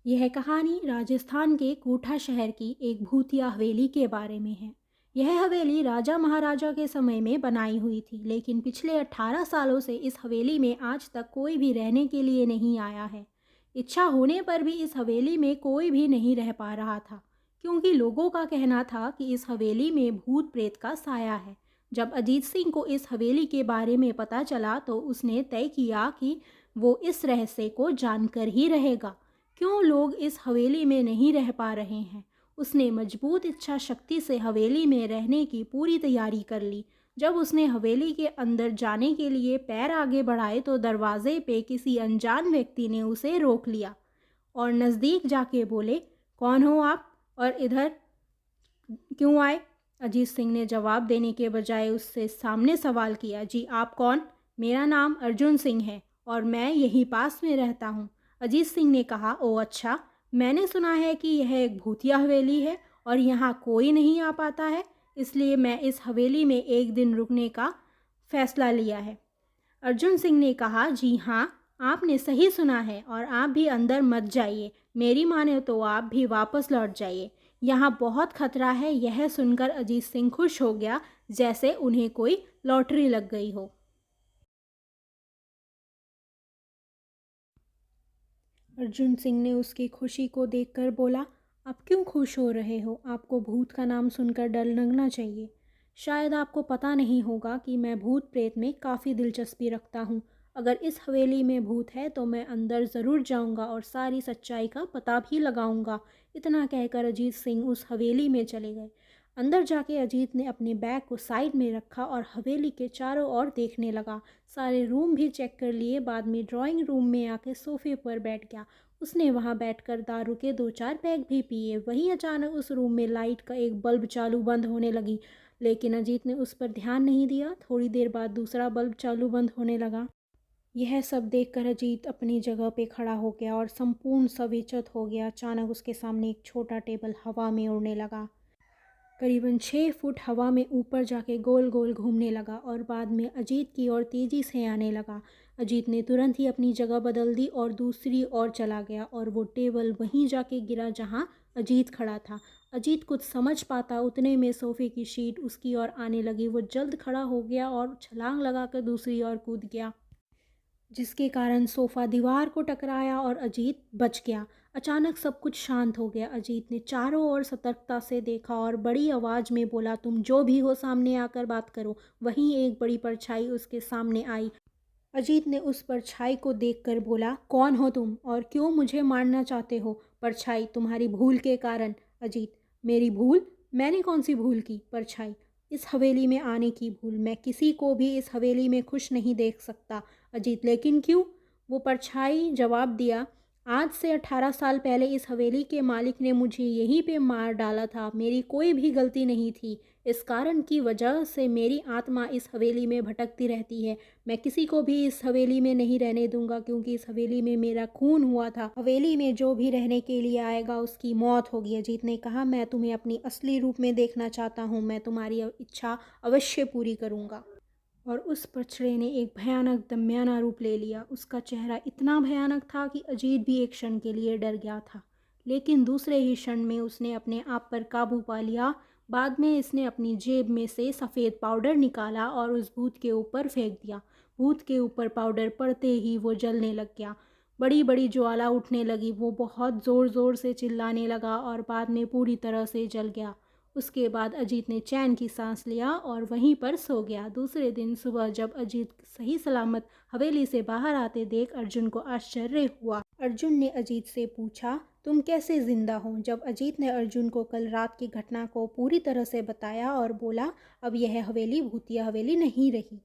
यह कहानी राजस्थान के कोटा शहर की एक भूतिया हवेली के बारे में है। यह हवेली राजा महाराजा के समय में बनाई हुई थी, लेकिन पिछले 18 सालों से इस हवेली में आज तक कोई भी रहने के लिए नहीं आया है। इच्छा होने पर भी इस हवेली में कोई भी नहीं रह पा रहा था, क्योंकि लोगों का कहना था कि इस हवेली में भूत प्रेत का साया है। जब अजीत सिंह को इस हवेली के बारे में पता चला तो उसने तय किया कि वो इस रहस्य को जानकर ही रहेगा। क्यों लोग इस हवेली में नहीं रह पा रहे हैं? उसने मजबूत इच्छा शक्ति से हवेली में रहने की पूरी तैयारी कर ली। जब उसने हवेली के अंदर जाने के लिए पैर आगे बढ़ाए तो दरवाजे पे किसी अनजान व्यक्ति ने उसे रोक लिया और नज़दीक जाके बोले, कौन हो आप और इधर क्यों आए? अजीत सिंह ने जवाब देने के बजाय उससे सामने सवाल किया, जी आप कौन? मेरा नाम अर्जुन सिंह है और मैं यहीं पास में रहता हूँ। अजीत सिंह ने कहा, ओ अच्छा, मैंने सुना है कि यह एक भूतिया हवेली है और यहाँ कोई नहीं आ पाता है, इसलिए मैं इस हवेली में एक दिन रुकने का फैसला लिया है। अर्जुन सिंह ने कहा, जी हाँ, आपने सही सुना है और आप भी अंदर मत जाइए। मेरी माने तो आप भी वापस लौट जाइए। यहाँ बहुत खतरा है। यह सुनकर अजीत सिंह खुश हो गया, जैसे उन्हें कोई लॉटरी लग गई हो। अर्जुन सिंह ने उसकी खुशी को देखकर बोला, आप क्यों खुश हो रहे हो? आपको भूत का नाम सुनकर डर लगना चाहिए। शायद आपको पता नहीं होगा कि मैं भूत प्रेत में काफ़ी दिलचस्पी रखता हूँ। अगर इस हवेली में भूत है तो मैं अंदर ज़रूर जाऊँगा और सारी सच्चाई का पता भी लगाऊँगा। इतना कहकर अजीत सिंह उस हवेली में चले गए। अंदर जाके अजीत ने अपने बैग को साइड में रखा और हवेली के चारों ओर देखने लगा। सारे रूम भी चेक कर लिए। बाद में ड्राइंग रूम में आके सोफे पर बैठ गया। उसने वहां बैठकर दारू के 2-4 पैग भी पिए। वहीं अचानक उस रूम में लाइट का एक बल्ब चालू बंद होने लगी, लेकिन अजीत ने उस पर ध्यान नहीं दिया। थोड़ी देर बाद दूसरा बल्ब चालू बंद होने लगा। यह सब देखकर अजीत अपनी जगह पे खड़ा हो गया और संपूर्ण सवेचत हो गया। अचानक उसके सामने एक छोटा टेबल हवा में उड़ने लगा। करीबन 6 फुट हवा में ऊपर जाके गोल गोल घूमने लगा और बाद में अजीत की ओर तेज़ी से आने लगा। अजीत ने तुरंत ही अपनी जगह बदल दी और दूसरी ओर चला गया और वो टेबल वहीं जाके गिरा जहां अजीत खड़ा था। अजीत कुछ समझ पाता उतने में सोफे की शीट उसकी ओर आने लगी। वो जल्द खड़ा हो गया और छलांग लगाकर दूसरी ओर कूद गया, जिसके कारण सोफ़ा दीवार को टकराया और अजीत बच गया। अचानक सब कुछ शांत हो गया। अजीत ने चारों ओर सतर्कता से देखा और बड़ी आवाज़ में बोला, तुम जो भी हो सामने आकर बात करो। वहीं एक बड़ी परछाई उसके सामने आई। अजीत ने उस परछाई को देखकर बोला, कौन हो तुम और क्यों मुझे मारना चाहते हो? परछाई, तुम्हारी भूल के कारण। अजीत, मेरी भूल? मैंने कौन सी भूल की? परछाई, इस हवेली में आने की भूल। मैं किसी को भी इस हवेली में खुश नहीं देख सकता। अजीत, लेकिन क्यों? वो परछाई जवाब दिया, आज से 18 साल पहले इस हवेली के मालिक ने मुझे यहीं पे मार डाला था। मेरी कोई भी गलती नहीं थी। इस कारण की वजह से मेरी आत्मा इस हवेली में भटकती रहती है। मैं किसी को भी इस हवेली में नहीं रहने दूंगा, क्योंकि इस हवेली में मेरा खून हुआ था। हवेली में जो भी रहने के लिए आएगा उसकी मौत होगी। अजीत ने कहा, मैं तुम्हें अपनी असली रूप में देखना चाहता हूँ। मैं तुम्हारी इच्छा अवश्य पूरी करूँगा। और उस बछड़े ने एक भयानक दम्याना रूप ले लिया। उसका चेहरा इतना भयानक था कि अजीत भी एक क्षण के लिए डर गया था, लेकिन दूसरे ही क्षण में उसने अपने आप पर काबू पा लिया। बाद में इसने अपनी जेब में से सफ़ेद पाउडर निकाला और उस भूत के ऊपर फेंक दिया। भूत के ऊपर पाउडर पड़ते ही वो जलने लग गया। बड़ी बड़ी ज्वाला उठने लगी। वो बहुत ज़ोर ज़ोर से चिल्लाने लगा और बाद में पूरी तरह से जल गया। उसके बाद अजीत ने चैन की सांस लिया और वहीं पर सो गया। दूसरे दिन सुबह जब अजीत सही सलामत हवेली से बाहर आते देख अर्जुन को आश्चर्य हुआ। अर्जुन ने अजीत से पूछा, तुम कैसे जिंदा हो? जब अजीत ने अर्जुन को कल रात की घटना को पूरी तरह से बताया और बोला, अब यह हवेली भूतिया हवेली नहीं रही।